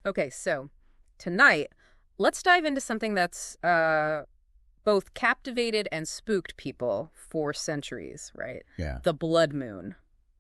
Okay, so tonight, let's dive into something that's both captivated and spooked people for centuries, right? Yeah. The blood moon.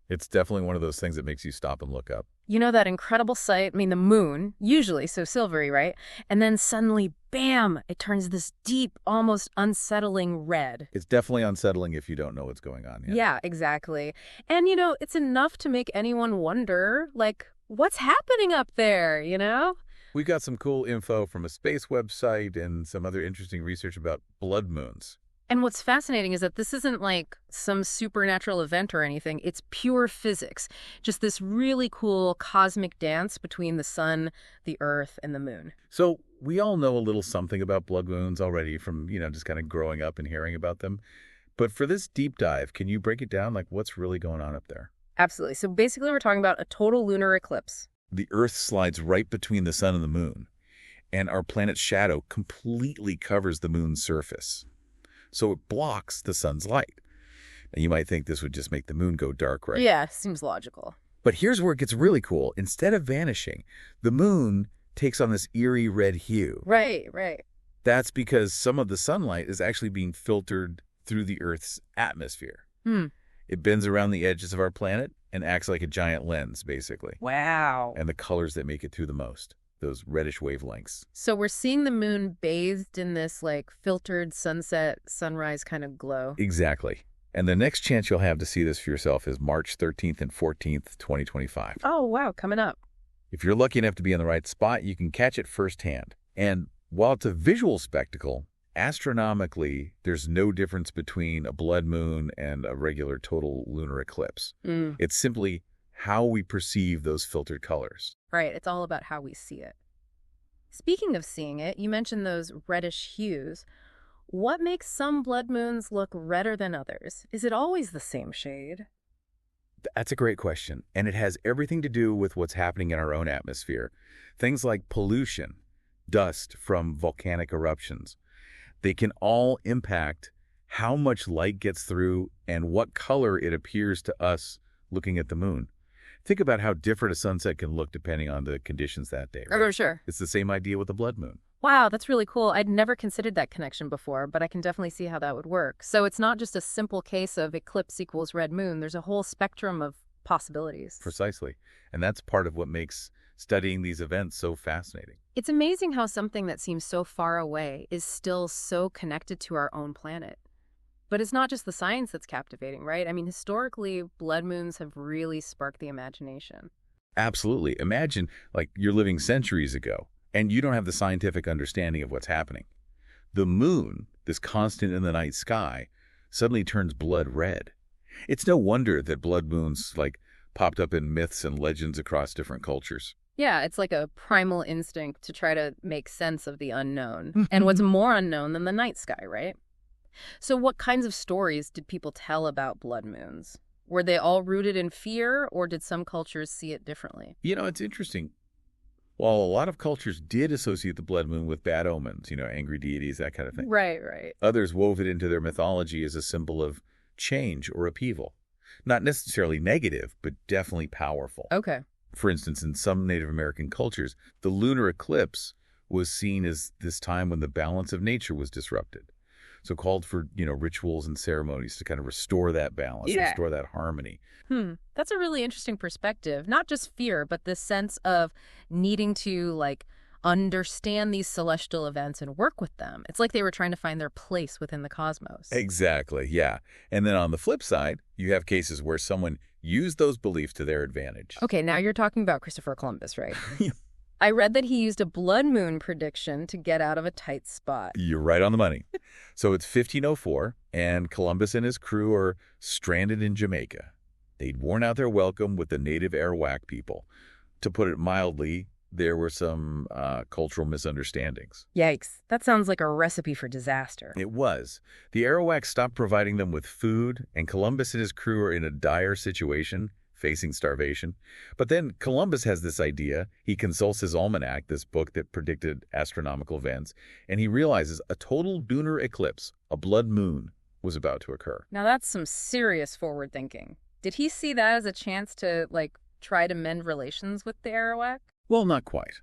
It's definitely one of those things that makes you stop and look up. You know that incredible sight? I mean, the moon, usually so silvery, right? And then suddenly, bam, it turns this deep, almost unsettling red. It's definitely unsettling if you don't know what's going on. Yeah, exactly. And, it's enough to make anyone wonder, like, what's happening up there, you know? We got some cool info from a space website and some other interesting research about blood moons. And what's fascinating is that this isn't like some supernatural event or anything. It's pure physics. Just this really cool cosmic dance between the sun, the earth, and the moon. So we all know a little something about blood moons already from, just kind of growing up and hearing about them. But for this deep dive, can you break it down? Like what's really going on up there? Absolutely. So basically, we're talking about a total lunar eclipse. The Earth slides right between the sun and the moon, and our planet's shadow completely covers the moon's surface. So it blocks the sun's light. And you might think this would just make the moon go dark, right? Yeah, seems logical. But here's where it gets really cool. Instead of vanishing, the moon takes on this eerie red hue. Right. That's because some of the sunlight is actually being filtered through the Earth's atmosphere. It bends around the edges of our planet and acts like a giant lens, basically. Wow. And the colors that make it through the most, those reddish wavelengths. So we're seeing the moon bathed in this, like, filtered sunset, sunrise kind of glow. Exactly. And the next chance you'll have to see this for yourself is March 13th and 14th, 2025. Oh, wow, coming up. If you're lucky enough to be in the right spot, you can catch it firsthand. And while it's a visual spectacle, astronomically, there's no difference between a blood moon and a regular total lunar eclipse. It's simply how we perceive those filtered colors. Right, it's all about how we see it. Speaking of seeing it, you mentioned those reddish hues. What makes some blood moons look redder than others? Is it always the same shade? That's a great question, and it has everything to do with what's happening in our own atmosphere. Things like pollution, dust from volcanic eruptions. They can all impact how much light gets through and what color it appears to us looking at the moon. Think about how different a sunset can look depending on the conditions that day. Right? Oh, sure. It's the same idea with the blood moon. Wow, that's really cool. I'd never considered that connection before, but I can definitely see how that would work. So it's not just a simple case of eclipse equals red moon. There's a whole spectrum of possibilities. Precisely. And that's part of what makes studying these events so fascinating. It's amazing how something that seems so far away is still so connected to our own planet. But it's not just the science that's captivating, right? I mean, historically, blood moons have really sparked the imagination. Absolutely. Imagine, like, you're living centuries ago, and you don't have the scientific understanding of what's happening. The moon, this constant in the night sky, suddenly turns blood red. It's no wonder that blood moons, like, popped up in myths and legends across different cultures. Yeah, it's like a primal instinct to try to make sense of the unknown. And what's more unknown than the night sky, right? So what kinds of stories did people tell about blood moons? Were they all rooted in fear, or did some cultures see it differently? It's interesting. While a lot of cultures did associate the blood moon with bad omens, angry deities, that kind of thing. Right. Others wove it into their mythology as a symbol of change or upheaval. Not necessarily negative, but definitely powerful. Okay. For instance, in some Native American cultures, the lunar eclipse was seen as this time when the balance of nature was disrupted. So called for, rituals and ceremonies to kind of restore that balance, restore that harmony. That's a really interesting perspective. Not just fear, but this sense of needing to, like, understand these celestial events and work with them. It's like they were trying to find their place within the cosmos. Exactly, yeah. And then on the flip side, you have cases where someone used those beliefs to their advantage. Okay, now you're talking about Christopher Columbus, right? I read that he used a blood moon prediction to get out of a tight spot. You're right on the money. So it's 1504, and Columbus and his crew are stranded in Jamaica. They'd worn out their welcome with the native Arawak people. To put it mildly, there were some cultural misunderstandings. Yikes. That sounds like a recipe for disaster. It was. The Arawak stopped providing them with food, and Columbus and his crew are in a dire situation, facing starvation. But then Columbus has this idea. He consults his almanac, this book that predicted astronomical events, and he realizes a total lunar eclipse, a blood moon, was about to occur. Now that's some serious forward thinking. Did he see that as a chance to, like, try to mend relations with the Arawak? Well, not quite.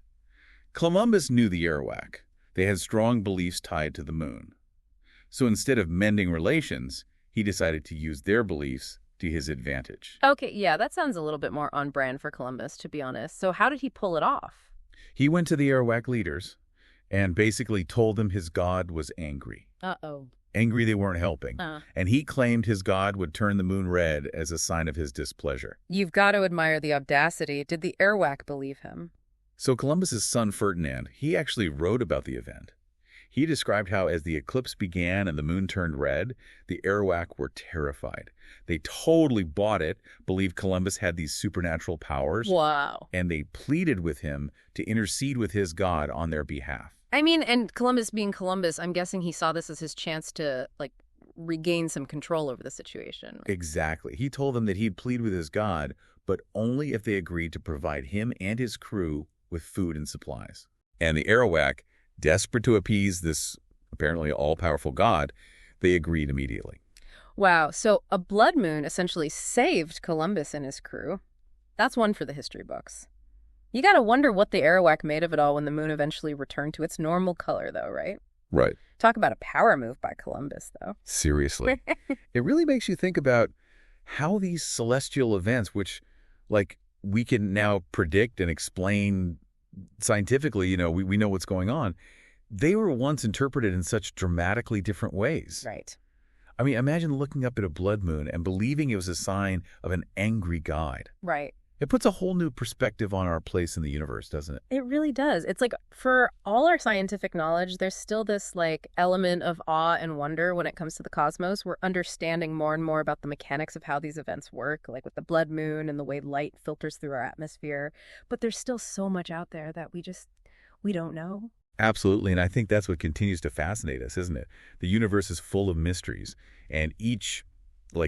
Columbus knew the Arawak. They had strong beliefs tied to the moon. So instead of mending relations, he decided to use their beliefs to his advantage. Okay, yeah, that sounds a little bit more on brand for Columbus, to be honest. So how did he pull it off? He went to the Arawak leaders and basically told them his god was angry. Uh-oh. Angry they weren't helping. And he claimed his god would turn the moon red as a sign of his displeasure. You've got to admire the audacity. Did the Arawak believe him? So Columbus's son Ferdinand, he actually wrote about the event. He described how as the eclipse began and the moon turned red, the Arawak were terrified. They totally bought it, believed Columbus had these supernatural powers. Wow. And they pleaded with him to intercede with his god on their behalf. I mean, and Columbus being Columbus, I'm guessing he saw this as his chance to, regain some control over the situation. Exactly. He told them that he'd plead with his god, but only if they agreed to provide him and his crew with food and supplies. And the Arawak, desperate to appease this apparently all-powerful god, they agreed immediately. Wow, so a blood moon essentially saved Columbus and his crew. That's one for the history books. You gotta wonder what the Arawak made of it all when the moon eventually returned to its normal color, though, right? Right. Talk about a power move by Columbus, though. Seriously. It really makes you think about how these celestial events, which, we can now predict and explain scientifically, we know what's going on, they were once interpreted in such dramatically different ways. Right. I mean, imagine looking up at a blood moon and believing it was a sign of an angry god. Right. It puts a whole new perspective on our place in the universe, doesn't it? It really does. It's like, for all our scientific knowledge, there's still this, element of awe and wonder when it comes to the cosmos. We're understanding more and more about the mechanics of how these events work, like with the blood moon and the way light filters through our atmosphere. But there's still so much out there that we don't know. Absolutely, and I think that's what continues to fascinate us, isn't it? The universe is full of mysteries, and each,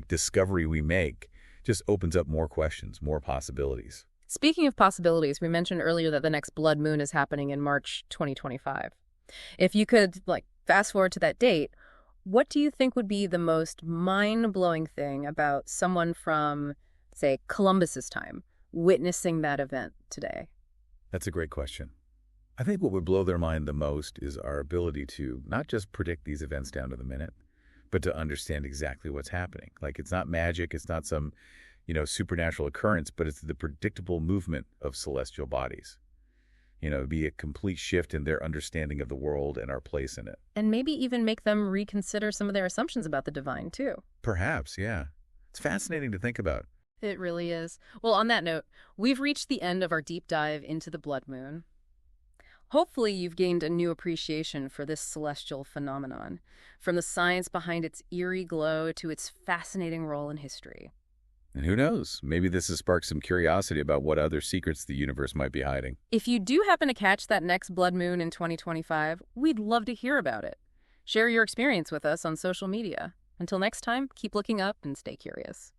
discovery we make just opens up more questions, more possibilities. Speaking of possibilities, we mentioned earlier that the next blood moon is happening in March 2025. If you could, fast forward to that date, what do you think would be the most mind-blowing thing about someone from, say, Columbus's time witnessing that event today? That's a great question. I think what would blow their mind the most is our ability to not just predict these events down to the minute, but to understand exactly what's happening. It's not magic, it's not some, supernatural occurrence, but it's the predictable movement of celestial bodies. It'd be a complete shift in their understanding of the world and our place in it. And maybe even make them reconsider some of their assumptions about the divine, too. Perhaps, yeah. It's fascinating to think about. It really is. Well, on that note, we've reached the end of our deep dive into the blood moon. Hopefully you've gained a new appreciation for this celestial phenomenon, from the science behind its eerie glow to its fascinating role in history. And who knows, maybe this has sparked some curiosity about what other secrets the universe might be hiding. If you do happen to catch that next blood moon in 2025, we'd love to hear about it. Share your experience with us on social media. Until next time, keep looking up and stay curious.